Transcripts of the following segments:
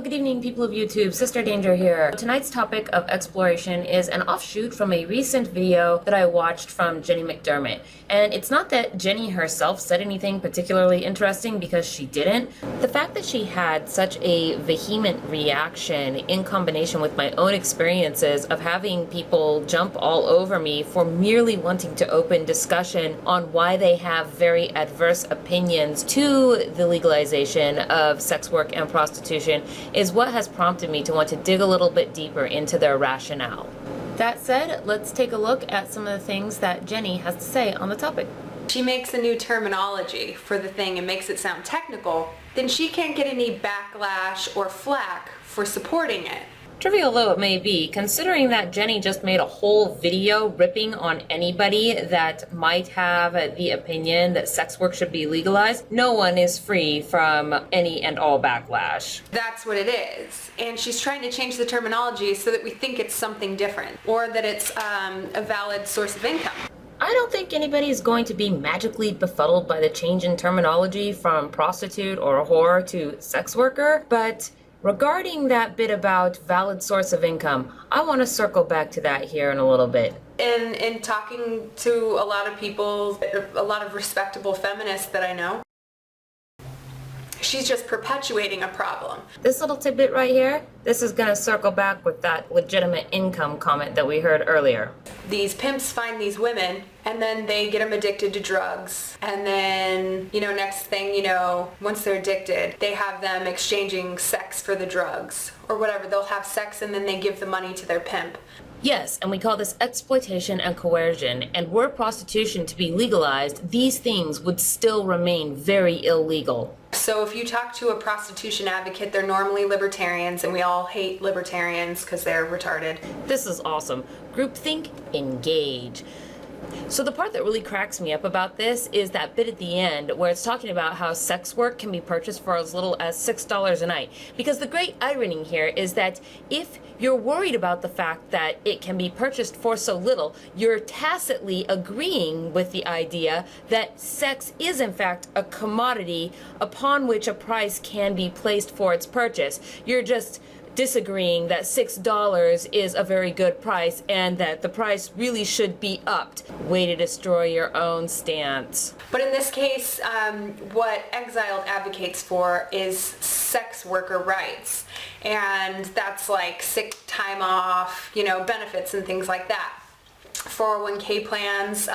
good evening, people of YouTube. Sister Danger here. Tonight's topic of exploration is an offshoot from a recent video that I watched from Jenny McDermott. And it's not that Jenny herself said anything particularly interesting, because she didn't. The fact that she had such a vehement reaction in combination with my own experiences of having people jump all over me for merely wanting to open discussion on why they have very adverse opinions to the legalization of sex work and prostitution is what has prompted me to want to dig a little bit deeper into their rationale. That said, let's take a look at some of the things that Jenny has to say on the topic. She makes a new terminology for the thing and makes it sound technical, then she can't get any backlash or flack for supporting it. Trivial though it may be, considering that Jenny just made a whole video ripping on anybody that might have the opinion that sex work should be legalized, no one is free from any and all backlash. That's what it is. And she's trying to change the terminology so that we think it's something different, or that it's a valid source of income. I don't think anybody is going to be magically befuddled by the change in terminology from prostitute or whore to sex worker, but regarding that bit about valid source of income, I want to circle back to that here in a little bit. In talking to a lot of people, a lot of respectable feminists that I know, she's just perpetuating a problem. This little tidbit right here, this is going to circle back with that legitimate income comment that we heard earlier. These pimps find these women and then they get them addicted to drugs. And then, next thing once they're addicted, they have them exchanging sex for the drugs or whatever. They'll have sex and then they give the money to their pimp. Yes, and we call this exploitation and coercion. And were prostitution to be legalized, these things would still remain very illegal. So if you talk to a prostitution advocate, they're normally libertarians, and we all hate libertarians because they're retarded. This is awesome. Groupthink, engage. So the part that really cracks me up about this is that bit at the end where it's talking about how sex work can be purchased for as little as $6 a night. Because the great irony here is that if you're worried about the fact that it can be purchased for so little, you're tacitly agreeing with the idea that sex is in fact a commodity upon which a price can be placed for its purchase. You're just disagreeing that $6 is a very good price and that the price really should be upped. Way to destroy your own stance. But in this case, what Exiled advocates for is sex worker rights. And that's like sick time off, benefits and things like that. 401k plans,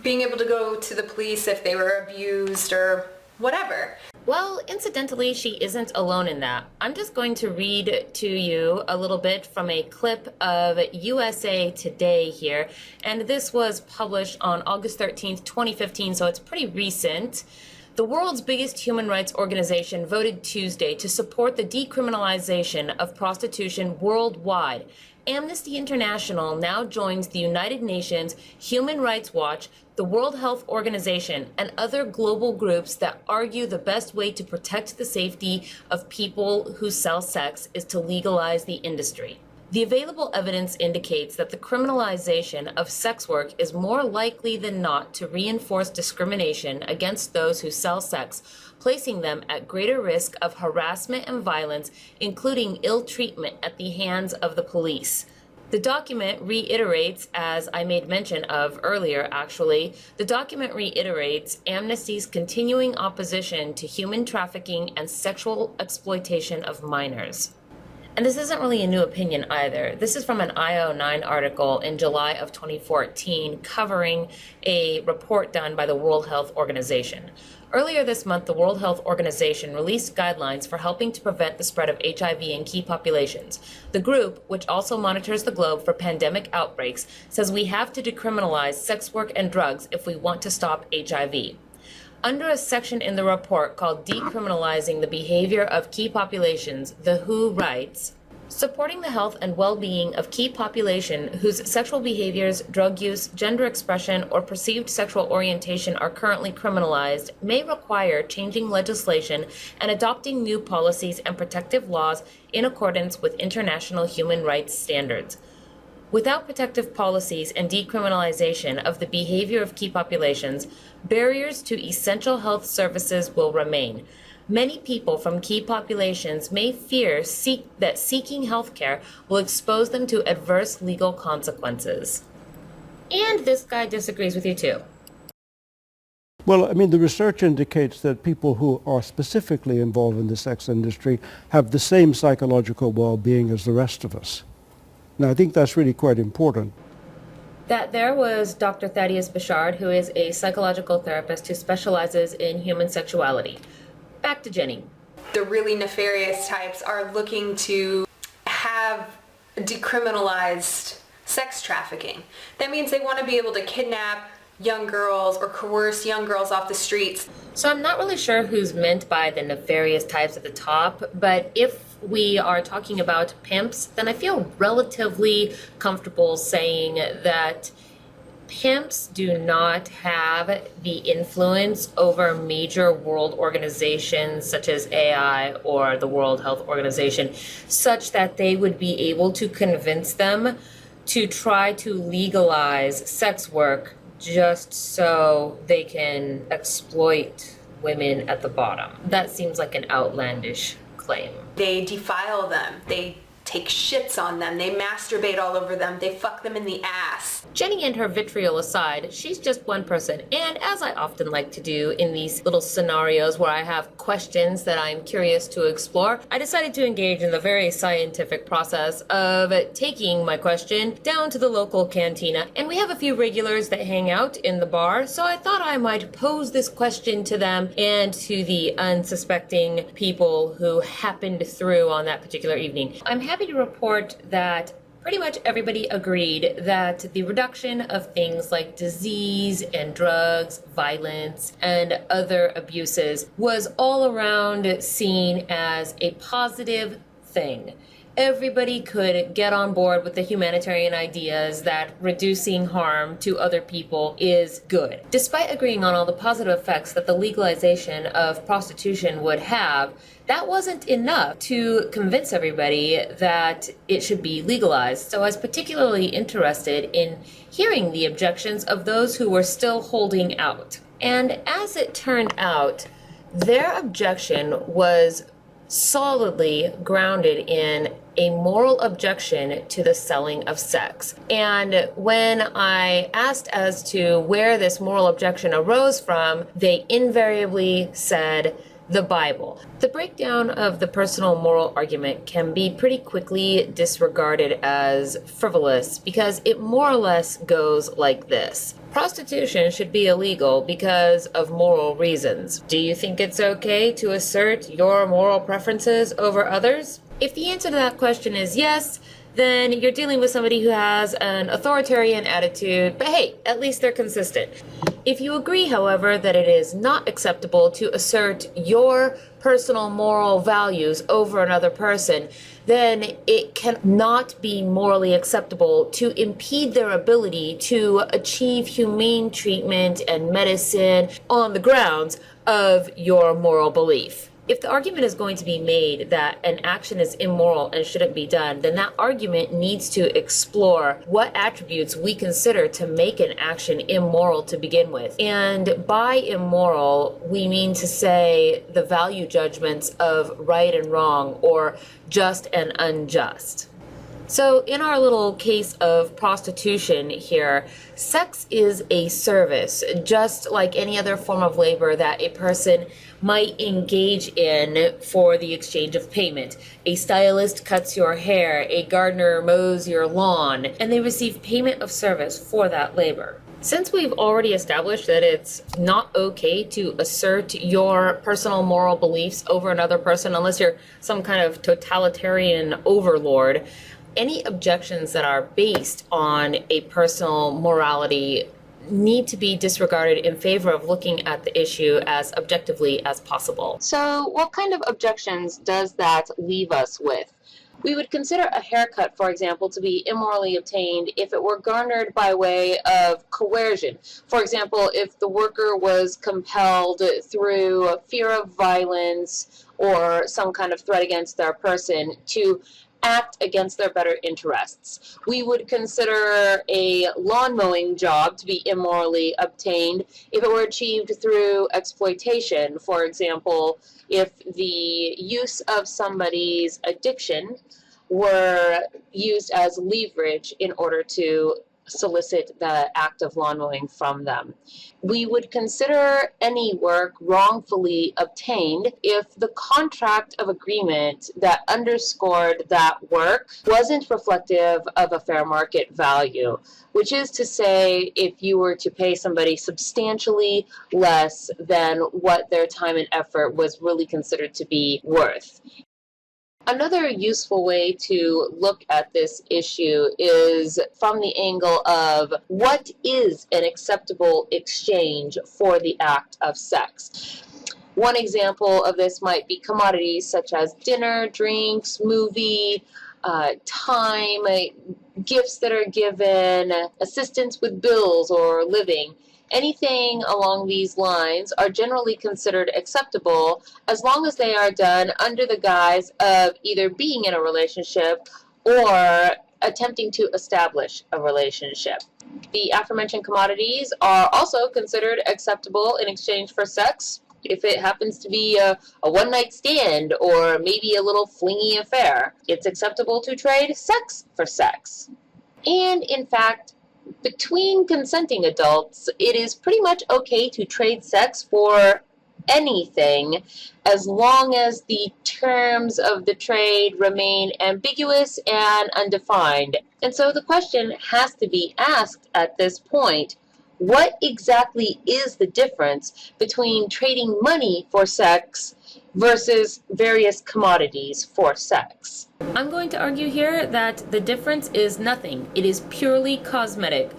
being able to go to the police if they were abused or whatever. Well, incidentally, she isn't alone in that. I'm just going to read to you a little bit from a clip of USA Today here, and this was published on August 13th, 2015, so it's pretty recent. The world's biggest human rights organization voted Tuesday to support the decriminalization of prostitution worldwide. Amnesty International now joins the United Nations, Human Rights Watch, the World Health Organization, and other global groups that argue the best way to protect the safety of people who sell sex is to legalize the industry. The available evidence indicates that the criminalization of sex work is more likely than not to reinforce discrimination against those who sell sex, placing them at greater risk of harassment and violence, including ill treatment at the hands of the police. The document reiterates, as I made mention of earlier actually, the document reiterates Amnesty's continuing opposition to human trafficking and sexual exploitation of minors. And this isn't really a new opinion either. This is from an IO9 article in July of 2014 covering a report done by the World Health Organization. Earlier this month, the World Health Organization released guidelines for helping to prevent the spread of HIV in key populations. The group, which also monitors the globe for pandemic outbreaks, says we have to decriminalize sex work and drugs if we want to stop HIV. Under a section in the report called Decriminalizing the Behavior of Key Populations, the WHO writes, supporting the health and well-being of key population whose sexual behaviors, drug use, gender expression, or perceived sexual orientation are currently criminalized may require changing legislation and adopting new policies and protective laws in accordance with international human rights standards. Without protective policies and decriminalization of the behavior of key populations, barriers to essential health services will remain. Many people from key populations may fear that seeking healthcare will expose them to adverse legal consequences. And this guy disagrees with you too. Well, I mean, the research indicates that people who are specifically involved in the sex industry have the same psychological well-being as the rest of us. Now, I think that's really quite important. That there was Dr. Thaddeus Bouchard, who is a psychological therapist who specializes in human sexuality. Back to Jenny. The really nefarious types are looking to have decriminalized sex trafficking. That means they want to be able to kidnap young girls or coerce young girls off the streets. So I'm not really sure who's meant by the nefarious types at the top, but if we are talking about pimps, then I feel relatively comfortable saying that pimps do not have the influence over major world organizations such as AI or the World Health Organization, such that they would be able to convince them to try to legalize sex work just so they can exploit women at the bottom. That seems like an outlandish claim. They defile them. They take shits on them. They masturbate all over them. They fuck them in the ass. Jenny and her vitriol aside, she's just one person. And as I often like to do in these little scenarios where I have questions that I'm curious to explore, I decided to engage in the very scientific process of taking my question down to the local cantina. And we have a few regulars that hang out in the bar, so I thought I might pose this question to them and to the unsuspecting people who happened through on that particular evening. I'm happy to report that pretty much everybody agreed that the reduction of things like disease and drugs, violence, and other abuses was all around seen as a positive thing. Everybody could get on board with the humanitarian ideas that reducing harm to other people is good. Despite agreeing on all the positive effects that the legalization of prostitution would have, that wasn't enough to convince everybody that it should be legalized. So I was particularly interested in hearing the objections of those who were still holding out. And as it turned out, their objection was solidly grounded in a moral objection to the selling of sex. And when I asked as to where this moral objection arose from, they invariably said the Bible. The breakdown of the personal moral argument can be pretty quickly disregarded as frivolous because it more or less goes like this. Prostitution should be illegal because of moral reasons. Do you think it's okay to assert your moral preferences over others? If the answer to that question is yes, then you're dealing with somebody who has an authoritarian attitude, but hey, at least they're consistent. If you agree, however, that it is not acceptable to assert your personal moral values over another person, then it cannot be morally acceptable to impede their ability to achieve humane treatment and medicine on the grounds of your moral belief. If the argument is going to be made that an action is immoral and shouldn't be done, then that argument needs to explore what attributes we consider to make an action immoral to begin with. And by immoral, we mean to say the value judgments of right and wrong or just and unjust. So in our little case of prostitution here, sex is a service, just like any other form of labor that a person might engage in for the exchange of payment. A stylist cuts your hair, a gardener mows your lawn, and they receive payment of service for that labor. Since we've already established that it's not okay to assert your personal moral beliefs over another person unless you're some kind of totalitarian overlord, any objections that are based on a personal morality need to be disregarded in favor of looking at the issue as objectively as possible. So what kind of objections does that leave us with? We would consider a haircut, for example, to be immorally obtained if it were garnered by way of coercion. For example, if the worker was compelled through fear of violence or some kind of threat against their person to act against their better interests. We would consider a lawn mowing job to be immorally obtained if it were achieved through exploitation. For example, if the use of somebody's addiction were used as leverage in order to solicit the act of lawn mowing from them. We would consider any work wrongfully obtained if the contract of agreement that underscored that work wasn't reflective of a fair market value, which is to say, if you were to pay somebody substantially less than what their time and effort was really considered to be worth. Another useful way to look at this issue is from the angle of what is an acceptable exchange for the act of sex. One example of this might be commodities such as dinner, drinks, movie, time, gifts that are given, assistance with bills or living. Anything along these lines are generally considered acceptable as long as they are done under the guise of either being in a relationship or attempting to establish a relationship. The aforementioned commodities are also considered acceptable in exchange for sex if it happens to be a one-night stand or maybe a little flingy affair. It's acceptable to trade sex for sex. And in fact, between consenting adults, it is pretty much okay to trade sex for anything as long as the terms of the trade remain ambiguous and undefined. And so the question has to be asked at this point, what exactly is the difference between trading money for sex versus various commodities for sex? I'm going to argue here that the difference is nothing. It is purely cosmetic.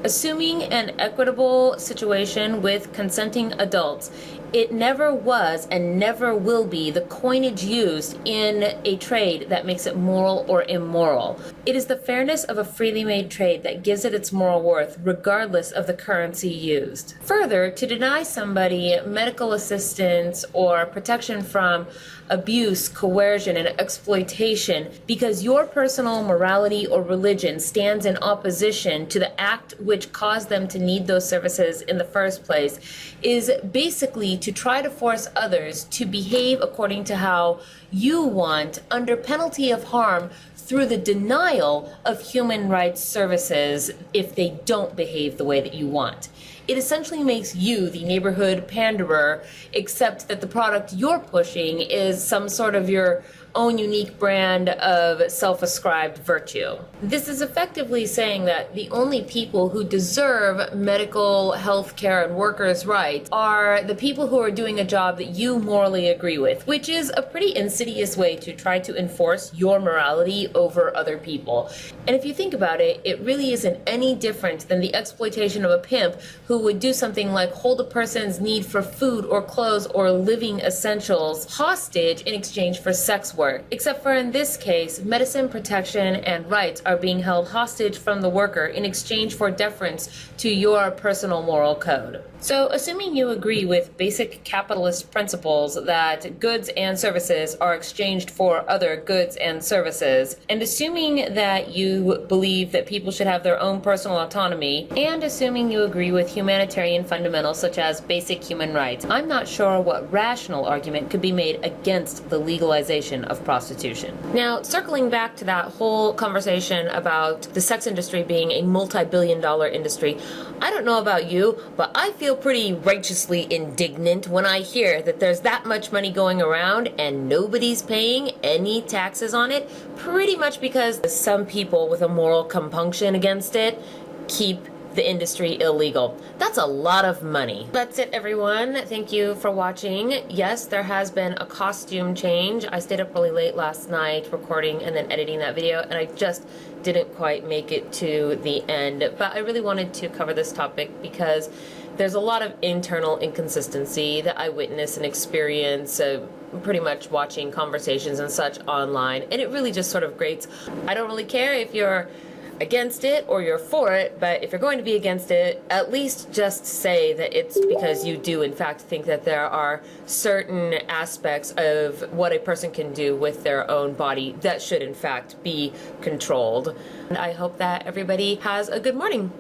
Assuming an equitable situation with consenting adults, it never was and never will be the coinage used in a trade that makes it moral or immoral. It is the fairness of a freely made trade that gives it its moral worth, regardless of the currency used. Further, to deny somebody medical assistance or protection from abuse, coercion, and exploitation because your personal morality or religion stands in opposition to the act which caused them to need those services in the first place is basically to try to force others to behave according to how you want under penalty of harm through the denial of human rights services if they don't behave the way that you want. It essentially makes you the neighborhood panderer, except that the product you're pushing is some sort of your own unique brand of self-ascribed virtue. This is effectively saying that the only people who deserve medical health care and workers' rights are the people who are doing a job that you morally agree with, which is a pretty insidious way to try to enforce your morality over other people. And if you think about it, it really isn't any different than the exploitation of a pimp who would do something like hold a person's need for food or clothes or living essentials hostage in exchange for sex work. Except for in this case, medicine, protection, and rights are being held hostage from the worker in exchange for deference to your personal moral code. So, assuming you agree with basic capitalist principles that goods and services are exchanged for other goods and services, and assuming that you believe that people should have their own personal autonomy, and assuming you agree with humanitarian fundamentals such as basic human rights, I'm not sure what rational argument could be made against the legalization of prostitution. Now, circling back to that whole conversation about the sex industry being a multi-billion-dollar industry, I don't know about you, but I feel pretty righteously indignant when I hear that there's that much money going around and nobody's paying any taxes on it, pretty much because some people with a moral compunction against it keep the industry illegal. That's a lot of money. That's it, everyone. Thank you for watching. Yes, there has been a costume change. I stayed up really late last night recording and then editing that video, and I just didn't quite make it to the end. But I really wanted to cover this topic because there's a lot of internal inconsistency that I witness and experience pretty much watching conversations and such online, and it really just sort of grates. I don't really care if you're against it or you're for it, but if you're going to be against it, at least just say that it's because you do in fact think that there are certain aspects of what a person can do with their own body that should in fact be controlled. And I hope that everybody has a good morning.